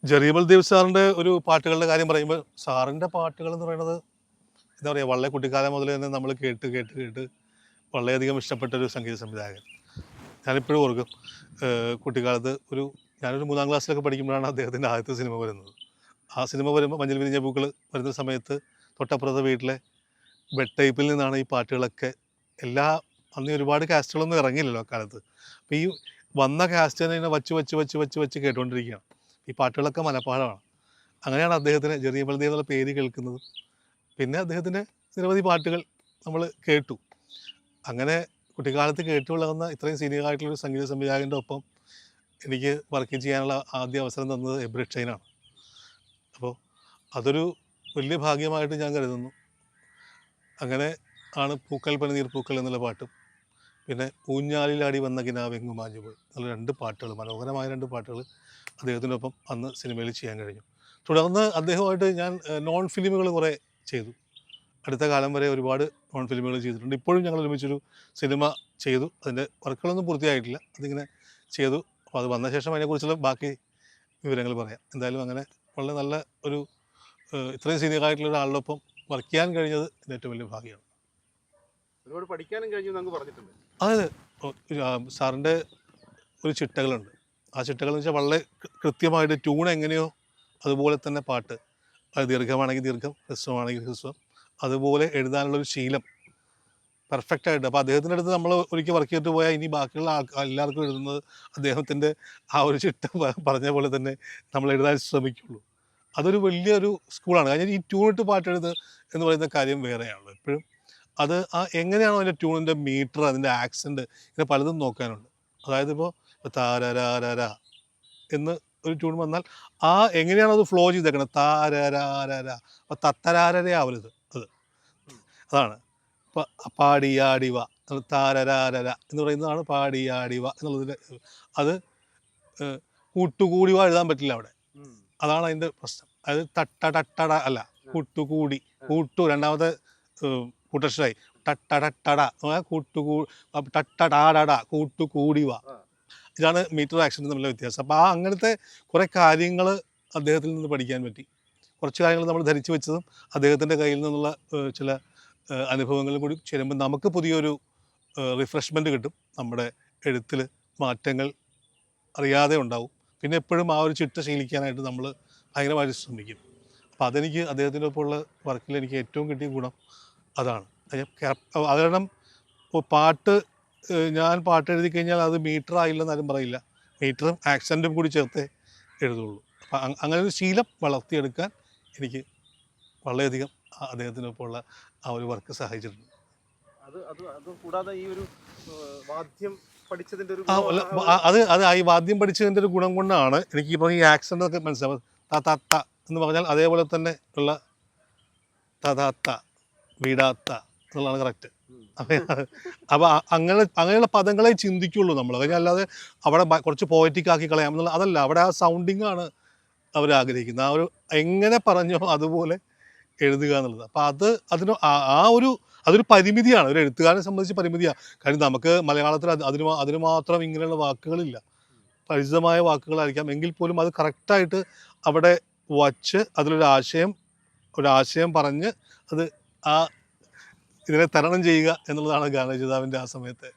ജെറിയബൽ ദേവ് സാറിൻ്റെ ഒരു പാട്ടുകളുടെ കാര്യം പറയുമ്പോൾ സാറിൻ്റെ പാട്ടുകൾ എന്ന് പറയുന്നത് എന്താ പറയുക, വളരെ കുട്ടിക്കാലം മുതൽ തന്നെ നമ്മൾ കേട്ട് കേട്ട് കേട്ട് വളരെയധികം ഇഷ്ടപ്പെട്ട ഒരു സംഗീത സംവിധായകൻ. ഞാനിപ്പോഴും ഓർക്കും, കുട്ടിക്കാലത്ത് ഞാനൊരു 3-ാം ക്ലാസ്സിലൊക്കെ പഠിക്കുമ്പോഴാണ് അദ്ദേഹത്തിൻ്റെ ആദ്യത്തെ സിനിമ വരുന്നത്. ആ സിനിമ വരുമ്പോൾ മഞ്ഞൾ വിരിഞ്ഞ പൂക്കൾ വരുന്ന സമയത്ത് തൊട്ടപ്പുറത്തെ വീട്ടിലെ ബെഡ് ടൈപ്പിൽ നിന്നാണ് ഈ പാട്ടുകളൊക്കെ അന്ന് ഒരുപാട് കാസ്റ്റുകളൊന്നും ഇറങ്ങിയില്ലല്ലോ അക്കാലത്ത്. അപ്പോൾ ഈ വന്ന കാസ്റ്റിനെ ഇങ്ങനെ വച്ച് വച്ച് വച്ച് വച്ച് വെച്ച് കേട്ടുകൊണ്ടിരിക്കുകയാണ്. ഈ പാട്ടുകളൊക്കെ മനഃപ്പാഠമാണ്. അങ്ങനെയാണ് അദ്ദേഹത്തിന് ജെറിയബൽ ദേവ് എന്നുള്ള പേര് കേൾക്കുന്നത്. പിന്നെ അദ്ദേഹത്തിൻ്റെ നിരവധി പാട്ടുകൾ നമ്മൾ കേട്ടു. അങ്ങനെ കുട്ടിക്കാലത്ത് കേട്ടു വളർന്ന ഇത്രയും സീനിയർ ആയിട്ടുള്ളൊരു സംഗീത സംവിധായകൻ്റെ ഒപ്പം എനിക്ക് വർക്ക് ചെയ്യാനുള്ള ആദ്യ അവസരം തന്നത് എബ്രിഡ് ഷൈനാണ്. അപ്പോൾ അതൊരു വലിയ ഭാഗ്യമായിട്ട് ഞാൻ കരുതുന്നു. അങ്ങനെ ആണ് പൂക്കൾ പനിനീർ പൂക്കൾ എന്നുള്ള പാട്ടും പിന്നെ ഊഞ്ഞാലിലാടി വന്ന കിനാവെങ്ങും മാഞ്ഞുപോയി എന്നുള്ള 2 പാട്ടുകൾ, മനോഹരമായ 2 പാട്ടുകൾ അദ്ദേഹത്തിനൊപ്പം അന്ന് സിനിമയിൽ ചെയ്യാൻ കഴിഞ്ഞു. തുടർന്ന് അദ്ദേഹമായിട്ട് ഞാൻ നോൺ ഫിലിമുകൾ കുറേ ചെയ്തു. അടുത്ത കാലം വരെ ഒരുപാട് നോൺ ഫിലിമുകൾ ചെയ്തിട്ടുണ്ട്. ഇപ്പോഴും ഞങ്ങൾ ഒരുമിച്ചൊരു സിനിമ ചെയ്തു. അതിൻ്റെ വർക്കുകളൊന്നും പൂർത്തിയായിട്ടില്ല, അതിങ്ങനെ ചെയ്തു. അപ്പോൾ അത് വന്ന ശേഷം അതിനെക്കുറിച്ചുള്ള ബാക്കി വിവരങ്ങൾ പറയാം. എന്തായാലും അങ്ങനെ വളരെ നല്ല ഒരു ഇത്രയും സീനിയർ ആയിട്ടുള്ള ഒരാളുടെ വർക്ക് ചെയ്യാൻ കഴിഞ്ഞത് എൻ്റെ ഏറ്റവും വലിയ ഭാഗ്യമാണ്. ഒരുപാട് പഠിക്കാനും കഴിഞ്ഞു എന്ന് പറഞ്ഞിട്ടുണ്ട്. അതായത് സാറിൻ്റെ ഒരു ചിട്ടകളുണ്ട്. ആ ചിട്ടകളെന്ന് വെച്ചാൽ വളരെ കൃത്യമായിട്ട് ട്യൂൺ എങ്ങനെയോ അതുപോലെ തന്നെ പാട്ട്, അത് ദീർഘമാണെങ്കിൽ ദീർഘം, ഹ്രസ്വമാണെങ്കിൽ ഹ്രസ്വം, അതുപോലെ എഴുതാനുള്ളൊരു ശീലം പെർഫെക്റ്റായിട്ട്. അപ്പോൾ അദ്ദേഹത്തിൻ്റെ അടുത്ത് നമ്മൾ ഒരിക്കൽ വർക്ക് ചെയ്തിട്ട് പോയാൽ ഇനി ബാക്കിയുള്ള എല്ലാവർക്കും എഴുതുന്നത് അദ്ദേഹത്തിൻ്റെ ആ ഒരു ചിട്ട പറഞ്ഞ പോലെ തന്നെ നമ്മൾ എഴുതാൻ ശ്രമിക്കുള്ളൂ. അതൊരു വലിയൊരു സ്കൂളാണ്. കാര്യം ഈ ട്യൂണിട്ട് പാട്ടെഴുത് എന്ന് പറയുന്ന കാര്യം വേറെയാണല്ലോ. എപ്പോഴും അത് എങ്ങനെയാണോ അതിൻ്റെ ട്യൂണിൻ്റെ മീറ്റർ, അതിൻ്റെ ആക്സെൻറ്റ്, ഇങ്ങനെ പലതും നോക്കാനുണ്ട്. അതായത് ഇപ്പോൾ താരരാര എന്ന് ഒരു ട്യൂൺ വന്നാൽ എങ്ങനെയാണോ അത് ഫ്ലോ ചെയ്തേക്കണം, താരരാര, അപ്പോൾ തത്തരാരയാവരുത്. അതാണ് ഇപ്പോൾ പാടിയാടിവ, താരരാര എന്ന് പറയുന്നതാണ് പാടിയാടിവ എന്നുള്ളതിൻ്റെ. അത് കൂട്ടുകൂടിവ എഴുതാൻ പറ്റില്ല അവിടെ, അതാണ് അതിൻ്റെ പ്രശ്നം. അതായത് തട്ടട അല്ല, കൂട്ടുകൂടി, രണ്ടാമത്തെ കൂട്ടക്ഷരായി ടട്ടട ടട്ടടാട കൂട്ടുകൂടിവ. ഇതാണ് മീറ്റർ ആക്ഷൻ തമ്മിലുള്ള വ്യത്യാസം. അപ്പോൾ അങ്ങനത്തെ കുറേ കാര്യങ്ങൾ അദ്ദേഹത്തിൽ നിന്ന് പഠിക്കാൻ പറ്റി. കുറച്ച് കാര്യങ്ങൾ നമ്മൾ ധരിച്ചു വെച്ചതും അദ്ദേഹത്തിൻ്റെ കയ്യിൽ നിന്നുള്ള ചില അനുഭവങ്ങളും കൂടി ചേരുമ്പോൾ നമുക്ക് പുതിയൊരു റിഫ്രഷ്മെൻറ്റ് കിട്ടും. നമ്മുടെ എഴുത്തിൽ മാറ്റങ്ങൾ അറിയാതെ ഉണ്ടാവും. പിന്നെ എപ്പോഴും ആ ഒരു ചിട്ട ശീലിക്കാനായിട്ട് നമ്മൾ ഭയങ്കരമായിട്ട് ശ്രമിക്കും. അപ്പോൾ അതെനിക്ക് അദ്ദേഹത്തിൻ്റെ ഒപ്പമുള്ള വർക്കിൽ എനിക്ക് ഏറ്റവും കിട്ടിയ ഗുണം അതാണ്. അത് കാരണം ഞാൻ പാട്ട് എഴുതി കഴിഞ്ഞാൽ അത് മീറ്റർ ആയില്ലെന്ന് ആരും പറയില്ല. മീറ്ററും ആക്സൻറ്റും കൂടി ചേർത്തേ എഴുതുള്ളൂ. അപ്പം അങ്ങനെ ഒരു ശീലം വളർത്തിയെടുക്കാൻ എനിക്ക് വളരെയധികം അദ്ദേഹത്തിനൊപ്പമുള്ള ആ ഒരു വർക്ക് സഹായിച്ചിട്ടുണ്ട്. കൂടാതെ ഈ ഒരു വാദ്യം പഠിച്ചതിൻ്റെ ഒരു ഈ വാദ്യം പഠിച്ചതിൻ്റെ ഒരു ഗുണം കൊണ്ടാണ് എനിക്ക് ഇപ്പോൾ ഈ ആക്സൻ്റ് ഒക്കെ മനസ്സിലാവും. തത്ത എന്ന് പറഞ്ഞാൽ അതേപോലെ തന്നെ ഉള്ള തതാത്ത വീടാത്ത എന്നുള്ളതാണ് കറക്റ്റ്. അപ്പോൾ അങ്ങനെയുള്ള പദങ്ങളെ ചിന്തിക്കുള്ളൂ നമ്മൾ. കഴിഞ്ഞാൽ അല്ലാതെ അവിടെ കുറച്ച് പോയറ്റിക് ആക്കി കളയാം എന്നുള്ള അതല്ല. അവിടെ ആ സൗണ്ടിങ് ആണ് അവർ ആഗ്രഹിക്കുന്നത്. ആ ഒരു എങ്ങനെ പറഞ്ഞോ അതുപോലെ എഴുതുക എന്നുള്ളത്. അപ്പോൾ അതൊരു പരിമിതിയാണ്, ഒരു എഴുത്തുകാരനെ സംബന്ധിച്ച് പരിമിതിയാണ്. കാര്യം നമുക്ക് മലയാളത്തിൽ അതിന് മാത്രം ഇങ്ങനെയുള്ള വാക്കുകളില്ല. പരിചിതമായ വാക്കുകളായിരിക്കാം, എങ്കിൽ പോലും അത് കറക്റ്റായിട്ട് അവിടെ വച്ച് അതിലൊരു ആശയം പറഞ്ഞ് ഇതിനെ തരണം ചെയ്യുക എന്നുള്ളതാണ് ഗാനരചയിതാവിൻ്റെ ആ സമയത്തെ